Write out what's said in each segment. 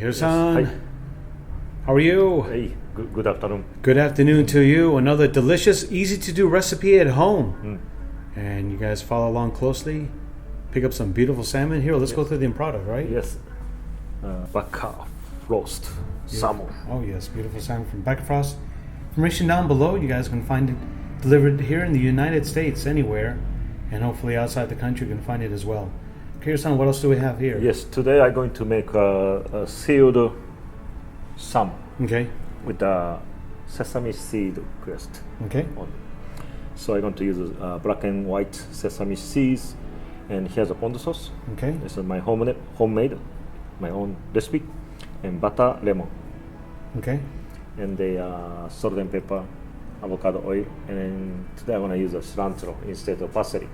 Hiro-san, Hi. how are you? Hey, good afternoon. Good afternoon to you. Another delicious, easy to do recipe at home. And you guys follow along closely. Pick up some beautiful salmon. Here, let's go through the end product, right? Yes. Bakkafrost salmon. Oh yes, beautiful salmon from Bakkafrost. Information down below. You guys can find it delivered here in the United States, anywhere. And hopefully outside the country you can find it as well. Hiro-san, what else do we have here? Yes, today I'm going to make a seared salmon Okay. with the sesame seed crust Okay. on. So I'm going to use black and white sesame seeds, and here's a Ponzu sauce. Okay. This is my homemade, my own recipe, and butter, lemon, Okay. and the salt and pepper, avocado oil, and then today I'm going to use a cilantro instead of parsley.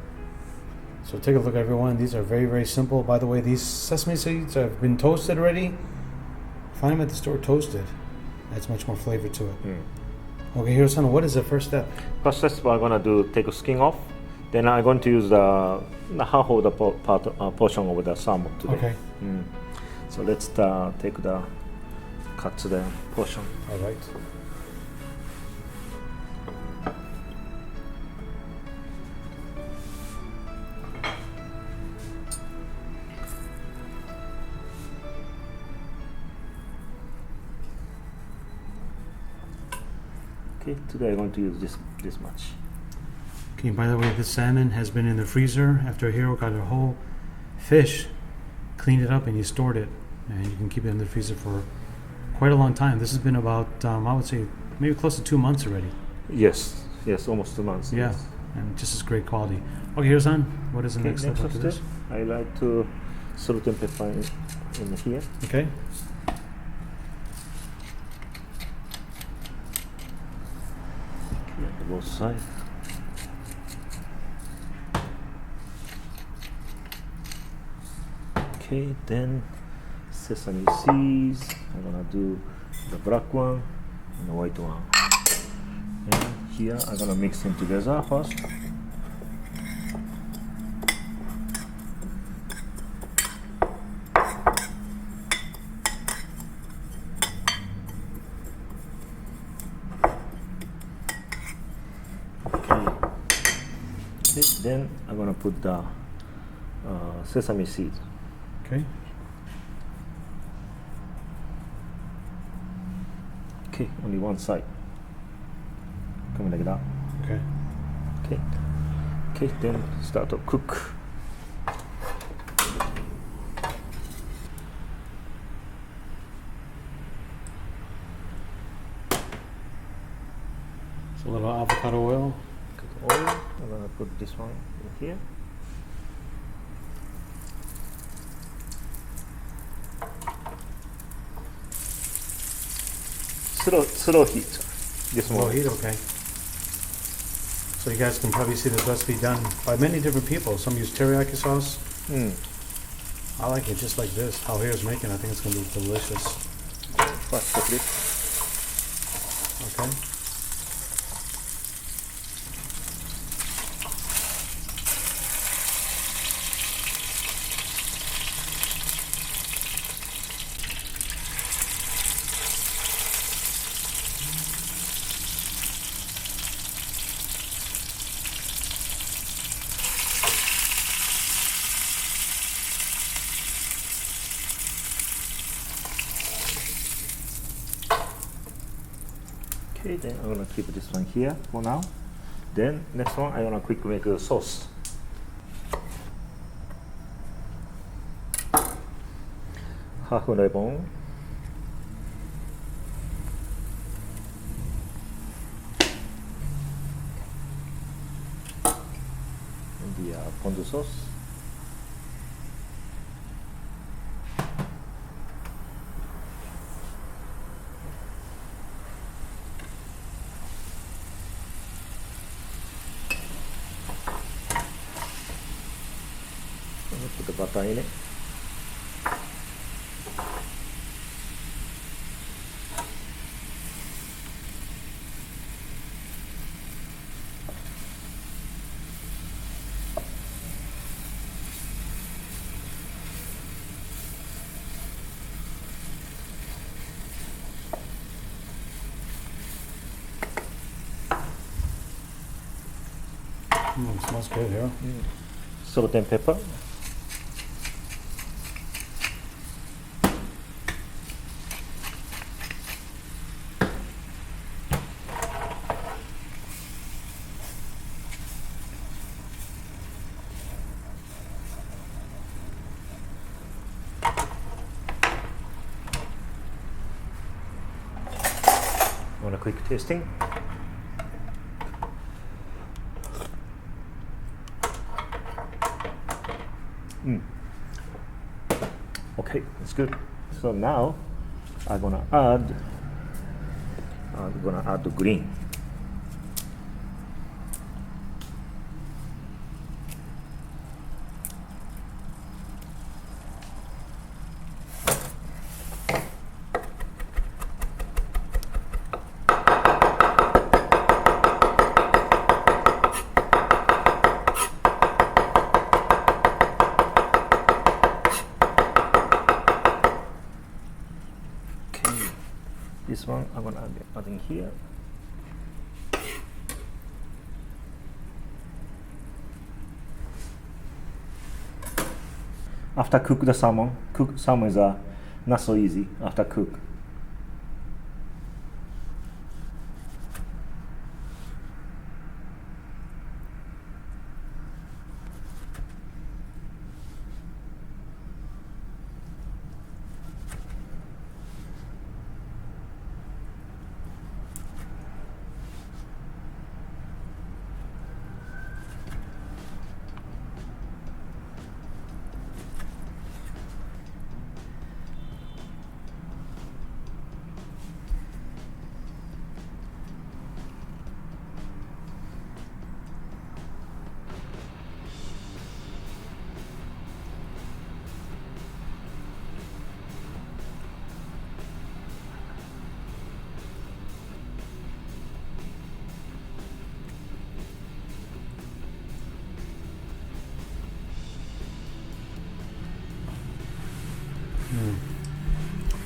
So take a look, everyone. These are very, very simple. By the way, these sesame seeds have been toasted already. Find them at the store toasted. Adds much more flavor to it. Okay, Hiro-san, what is the first step? First step, I'm gonna take a skin off. Then I'm going to use the half of the portion of the salmon today. Okay. So let's take the cut the portion. All right. Okay, today I'm going to use this much. Okay, by the way, this salmon has been in the freezer after Hiro got a whole fish, cleaned it up, and he stored it. And you can keep it in the freezer for quite a long time. This has been about, I would say, maybe close to 2 months already. Yes, almost 2 months. Yeah, Yes. and just as great quality. Okay, Hiro-san, what is the Okay, next step after this? I like to salt and pepper in here. Okay. On both sides. Okay, then sesame seeds. I'm gonna do the black one and the white one. And here I'm gonna mix them together first. Okay, then I'm gonna put the sesame seeds. Okay. Okay, only one side. Coming like that. Okay. Okay. Okay, then start to cook. So a little avocado oil. Oil. I'm gonna put this one in here. Slow heat. This Low one. heat, okay. So you guys can probably see this recipe done by many different people. Some use teriyaki sauce. I like it just like this. How Hiro's making, I think it's going to be delicious. First the clip. Okay. Okay, then I'm gonna keep this one here for now. Then next one, I'm gonna quickly make a sauce. Half lemon. And the Ponzu sauce. Put the butter in it. Smells good, yeah. Salt and pepper. Want a quick tasting? Okay, it's good. So now I'm gonna add the green. This one I'm gonna add in here. After cook the salmon, cook salmon is not so easy after cook.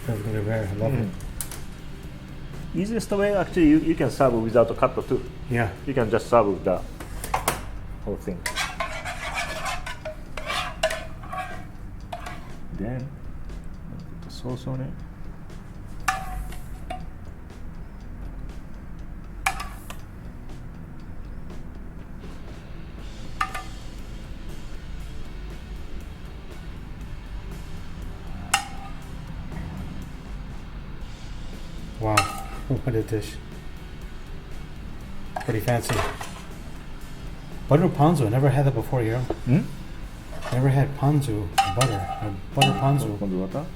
That's really rare. I love it. Easiest way, actually, you can serve without a cut too. Yeah. You can just serve with the whole thing. Then put the sauce on it. Wow, what a dish. Pretty fancy. Butter ponzu, I never had that before, Hiro. Never had ponzu butter, or butter ponzu. Ponzu butter.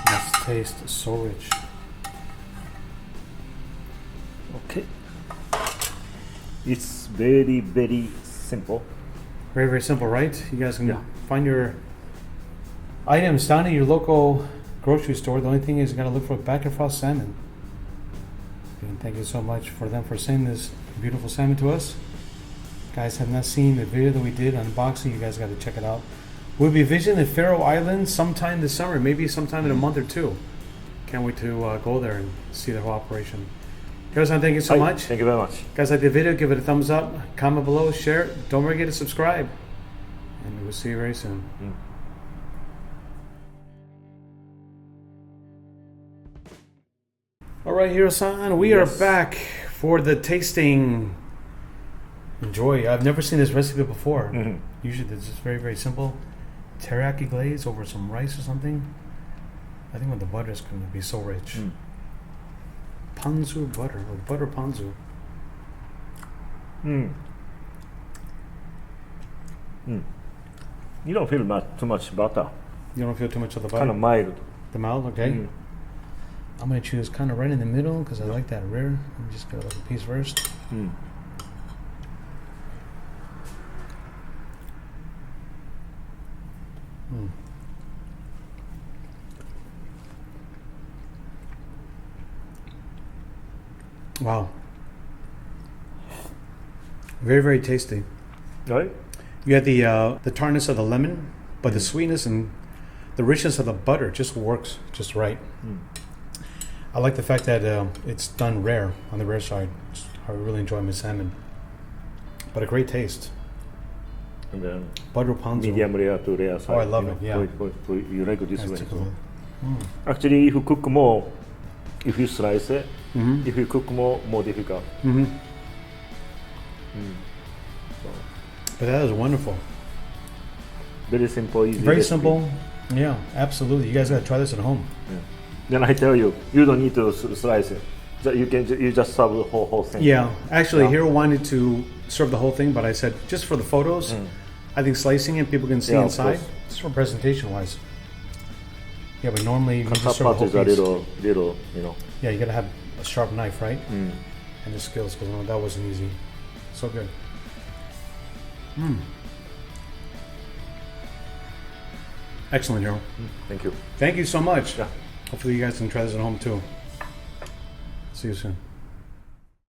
Must taste so rich. Okay. It's very, very simple. Very, very simple, right? You guys can find your items down at your local grocery store. The only thing is you gotta look for Bakkafrost salmon. And thank you so much for them for sending this beautiful salmon to us. Guys have not seen the video that we did unboxing, you guys gotta check it out. We'll be visiting the Faroe Islands sometime this summer, maybe sometime in a month or two. Can't wait to go there and see the whole operation. Hiro-san, thank you so much. Thank you very much. Guys, like the video, give it a thumbs up, comment below, share it. Don't forget to subscribe. And we'll see you very soon. All right, Hiro-san, we are back for the tasting. Enjoy. I've never seen this recipe before. Usually it's just very, very simple. Teriyaki glaze over some rice or something. I think when the butter is going to be so rich. Ponzu butter, or butter ponzu. You don't feel too much butter. You don't feel too much of the butter? Kind of mild. The mild, okay. I'm going to choose kind of right in the middle because I like that rare. Let me just get a little piece first. Wow. Very, very tasty. Right? You had the tartness of the lemon, but the sweetness and the richness of the butter just works just right. I like the fact that it's done rare, on the rare side. I really enjoy my salmon. But a great taste. And then Butter ponzu. medium rare to rare side. Oh, I love it, yeah. You like this Let's way. take a So. look. Actually, if you cook more, if you slice it, Mm-hmm. if you cook more difficult. Mm-hmm. So, But that is wonderful. very simple, easy. Very recipe. simple. Yeah, absolutely. You guys got to try this at home. Yeah. Then I tell you, you don't need to slice it. You just serve the whole thing. Yeah, actually, Yeah. Hiro wanted to serve the whole thing, but I said just for the photos. I think slicing it, people can see Yeah, of inside. course. Just for presentation wise. Yeah, but normally you just Top serve the part whole is a piece. little, you know. Yeah, you gotta have a sharp knife, right? And the skills, because that wasn't easy. So good. Excellent, Hiro. Thank you. Thank you so much. Yeah. Hopefully you guys can try this at home too. See you soon.